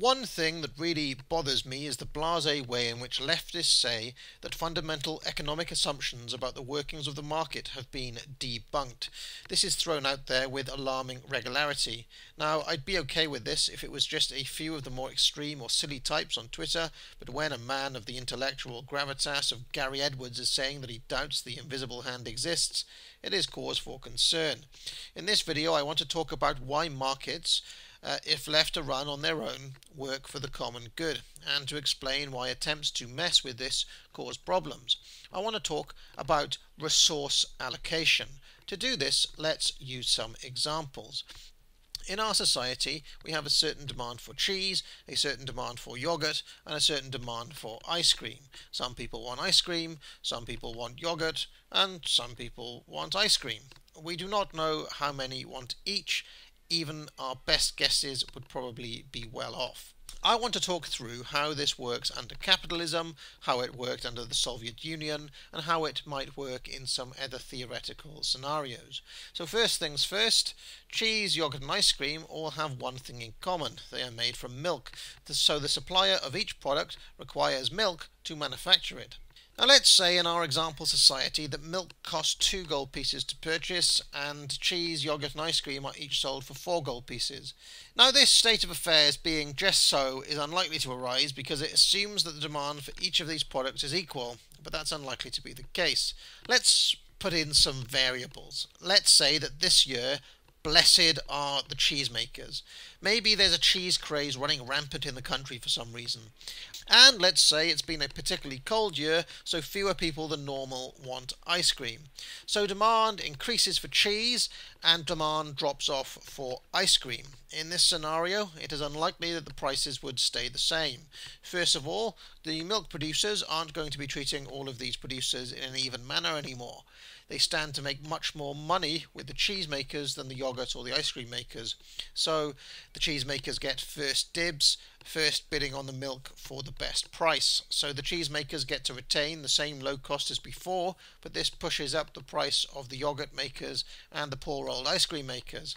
One thing that really bothers me is the blasé way in which leftists say that fundamental economic assumptions about the workings of the market have been debunked. This is thrown out there with alarming regularity. Now, I'd be okay with this if it was just a few of the more extreme or silly types on Twitter, but when a man of the intellectual gravitas of Gary Edwards is saying that he doubts the invisible hand exists, it is cause for concern. In this video, I want to talk about why markets, if left to run on their own, work for the common good, and to explain why attempts to mess with this cause problems. I want to talk about resource allocation. To do this, let's use some examples. In our society, we have a certain demand for cheese, a certain demand for yogurt, and a certain demand for ice cream. Some people want ice cream, some people want yogurt, and some people want ice cream. We do not know how many want each. Even our best guesses would probably be well off. I want to talk through how this works under capitalism, how it worked under the Soviet Union, and how it might work in some other theoretical scenarios. So first things first, cheese, yogurt and ice cream all have one thing in common. They are made from milk. So the supplier of each product requires milk to manufacture it. Now let's say in our example society that milk costs 2 gold pieces to purchase and cheese, yogurt and ice cream are each sold for 4 gold pieces. Now this state of affairs being just so is unlikely to arise because it assumes that the demand for each of these products is equal, but that's unlikely to be the case. Let's put in some variables. Let's say that this year, blessed are the cheesemakers. Maybe there's a cheese craze running rampant in the country for some reason. And let's say it's been a particularly cold year, so fewer people than normal want ice cream. So demand increases for cheese and demand drops off for ice cream. In this scenario, it is unlikely that the prices would stay the same. First of all, the milk producers aren't going to be treating all of these producers in an even manner anymore. They stand to make much more money with the cheese makers than the yogurt or the ice cream makers. So the cheese makers get first dibs, first bidding on the milk for the best price. So the cheese makers get to retain the same low cost as before, but this pushes up the price of the yogurt makers and the poor old ice cream makers.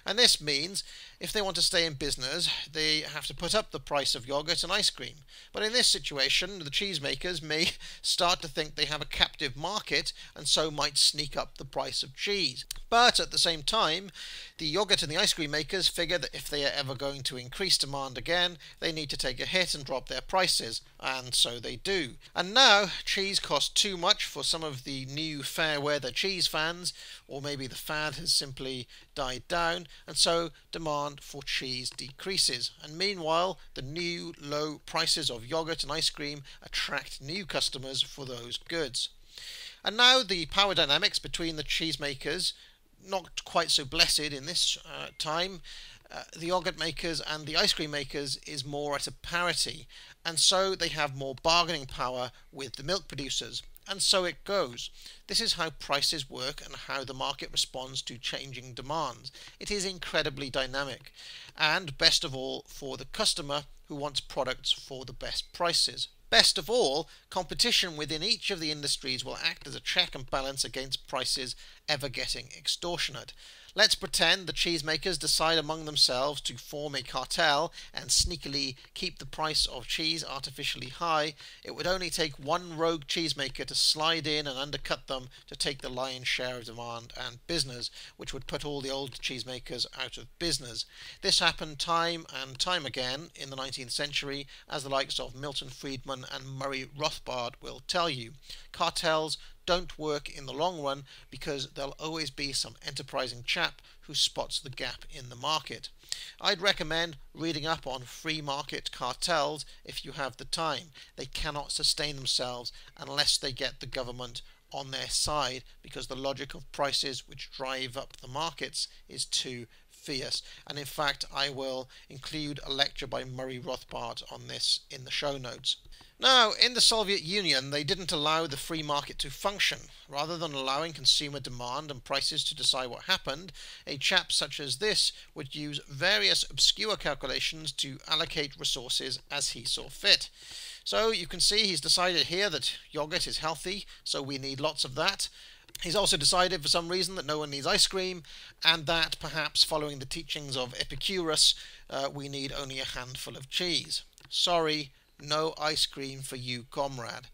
And this means if they want to stay in business, they have to put up the price of yogurt and ice cream. But in this situation, the cheesemakers may start to think they have a captive market and so might sneak up the price of cheese. But at the same time, the yogurt and the ice cream makers figure that if they are ever going to increase demand again, they need to take a hit and drop their prices, and so they do. And now, cheese costs too much for some of the new fair weather cheese fans, or maybe the fad has simply died down, and so demand for cheese decreases. And meanwhile, the new low prices of yogurt and ice cream attract new customers for those goods. And now the power dynamics between the cheesemakers, not quite so blessed in this time, the yogurt makers and the ice cream makers is more at a parity, and so they have more bargaining power with the milk producers. And so it goes. This is how prices work and how the market responds to changing demands. It is incredibly dynamic, and best of all for the customer who wants products for the best prices. Best of all, competition within each of the industries will act as a check and balance against prices ever getting extortionate. Let's pretend the cheesemakers decide among themselves to form a cartel and sneakily keep the price of cheese artificially high. It would only take one rogue cheesemaker to slide in and undercut them to take the lion's share of demand and business, which would put all the old cheesemakers out of business. This happened time and time again in the 19th century, as the likes of Milton Friedman and Murray Rothbard will tell you. Cartels don't work in the long run because there'll always be some enterprising chap who spots the gap in the market. I'd recommend reading up on free market cartels if you have the time. They cannot sustain themselves unless they get the government on their side, because the logic of prices which drive up the markets is too fierce. And in fact, I will include a lecture by Murray Rothbard on this in the show notes. Now, in the Soviet Union, they didn't allow the free market to function. Rather than allowing consumer demand and prices to decide what happened, a chap such as this would use various obscure calculations to allocate resources as he saw fit. So you can see he's decided here that yogurt is healthy, so we need lots of that. He's also decided for some reason that no one needs ice cream, and that perhaps following the teachings of Epicurus, we need only a handful of cheese. Sorry, no ice cream for you, comrade.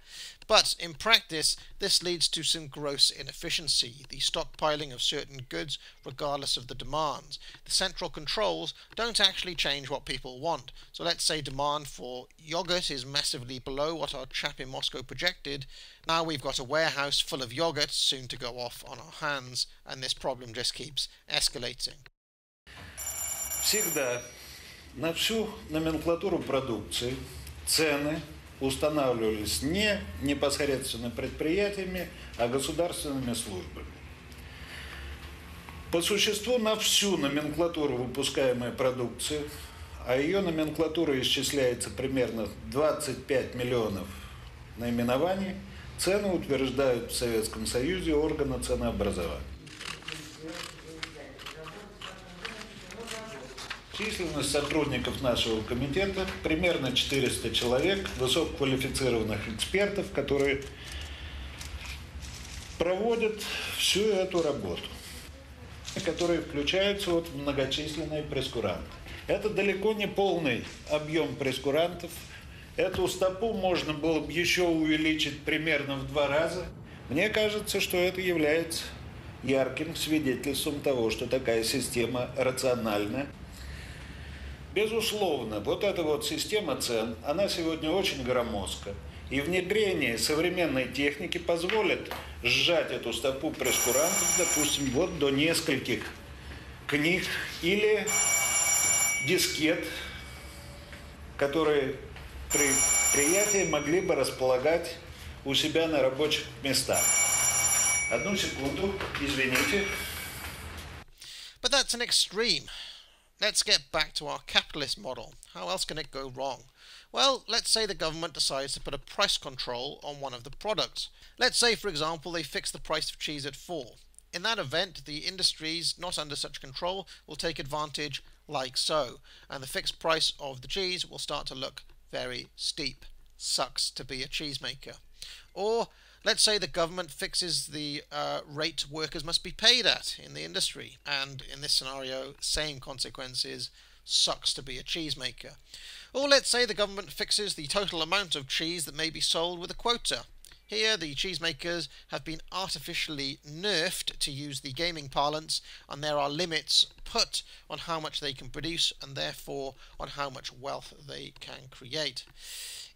But in practice, this leads to some gross inefficiency, the stockpiling of certain goods regardless of the demands. The central controls don't actually change what people want. So let's say demand for yogurt is massively below what our chap in Moscow projected. Now we've got a warehouse full of yogurt soon to go off on our hands, and this problem just keeps escalating. Всегда на всю номенклатуру продукции цены устанавливались не непосредственно предприятиями, а государственными службами. По существу на всю номенклатуру выпускаемой продукции, а ее номенклатура исчисляется примерно 25 миллионов наименований, цены утверждают в Советском Союзе органы ценообразования. Численность сотрудников нашего комитета примерно 400 человек, высококвалифицированных экспертов, которые проводят всю эту работу, которые включаются в многочисленные прескуранты. Это далеко не полный объем прескурантов. Эту стопу можно было бы еще увеличить примерно в 2 раза. Мне кажется, что это является ярким свидетельством того, что такая система рациональна. Безусловно, вот эта вот система цен, она сегодня очень громоздка. И внедрение современной техники позволит сжать эту стопу прескурантов, допустим, вот до нескольких книг или дискет, которые предприятия могли бы располагать у себя на рабочих местах. Одну секунду, извините. But that's an extreme. Let's get back to our capitalist model. How else can it go wrong? Well, let's say the government decides to put a price control on one of the products. Let's say, for example, they fix the price of cheese at 4. In that event, the industries not under such control will take advantage like so, and the fixed price of the cheese will start to look very steep. Sucks to be a cheesemaker. Or let's say the government fixes the rate workers must be paid at in the industry, and in this scenario, same consequences. Sucks to be a cheesemaker. Or let's say the government fixes the total amount of cheese that may be sold with a quota. Here, the cheesemakers have been artificially nerfed, to use the gaming parlance, and there are limits put on how much they can produce and therefore on how much wealth they can create.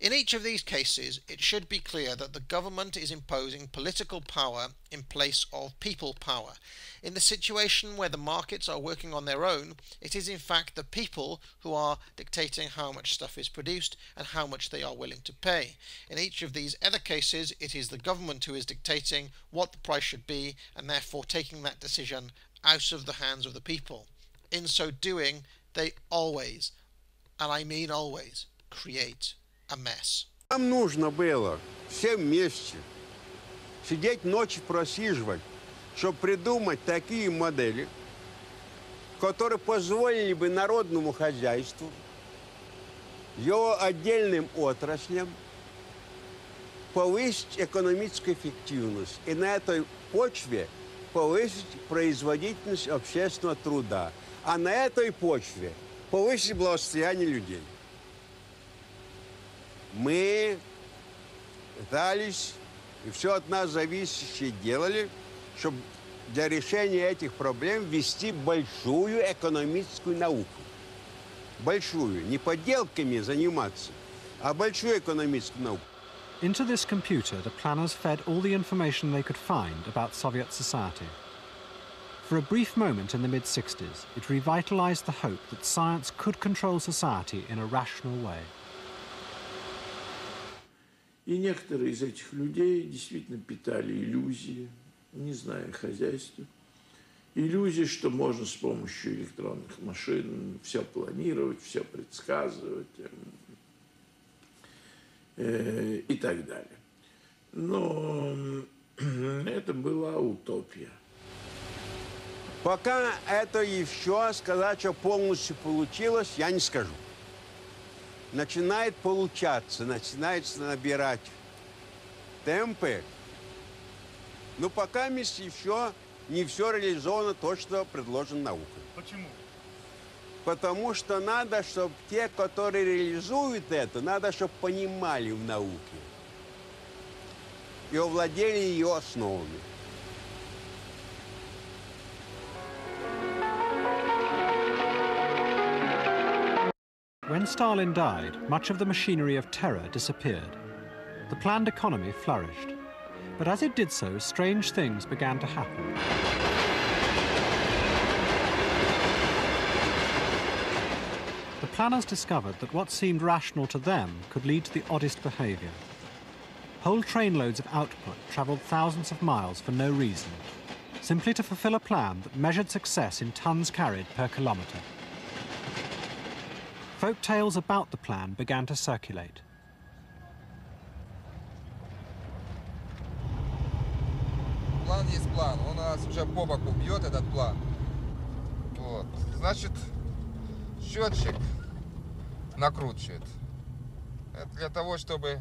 In each of these cases, it should be clear that the government is imposing political power in place of people power. In the situation where the markets are working on their own, it is in fact the people who are dictating how much stuff is produced and how much they are willing to pay. In each of these other cases, it is the government who is dictating what the price should be and therefore taking that decision out of the hands of the people. In so doing, they always, and I mean always, create a mess. Нам нужно было всем вместе сидеть ночи просиживать, чтобы придумать такие модели, которые позволили бы народному хозяйству, его отдельным отраслям повысить экономическую эффективность и на этой почве повысить производительность общественного труда, а на этой почве повысить благосостояние людей. Мы пытались и все от нас зависящее делали, чтобы для решения этих проблем ввести большую экономическую науку. Большую. Не поделками заниматься, а большую экономическую науку. Into this computer, the planners fed all the information they could find about Soviet society. For a brief moment in the mid-60s, it revitalized the hope that science could control society in a rational way. И некоторые из этих людей действительно питали иллюзии, не зная хозяйства. Иллюзии, что можно с помощью электронных машин все планировать, все предсказывать и так далее. Но это была утопия. Пока это еще сказать, что полностью получилось, я не скажу. Начинает получаться, начинается набирать темпы. Но пока еще не все реализовано то, что предложено наукой. Почему? Потому что надо, чтобы те, которые реализуют это, надо, чтобы понимали в науке и овладели ее основами. When Stalin died, much of the machinery of terror disappeared. The planned economy flourished. But as it did so, strange things began to happen. The planners discovered that what seemed rational to them could lead to the oddest behavior. Whole trainloads of output traveled thousands of miles for no reason, simply to fulfill a plan that measured success in tons carried per kilometre. Folk tales about the plan began to circulate. План есть план. Он нас уже по боку бьет, этот план. Вот. Значит, счетчик накручивает. Это для того, чтобы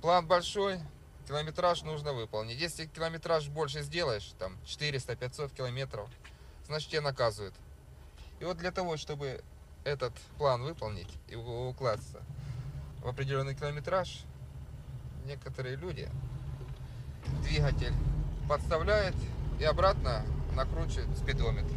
план большой, километраж нужно выполнить. Если километраж больше сделаешь, там 400-500 километров, значит тебя наказывают. И вот для того, чтобы этот план выполнить и укласться в определенный километраж, некоторые люди двигатель подставляет и обратно накручивает спидометр.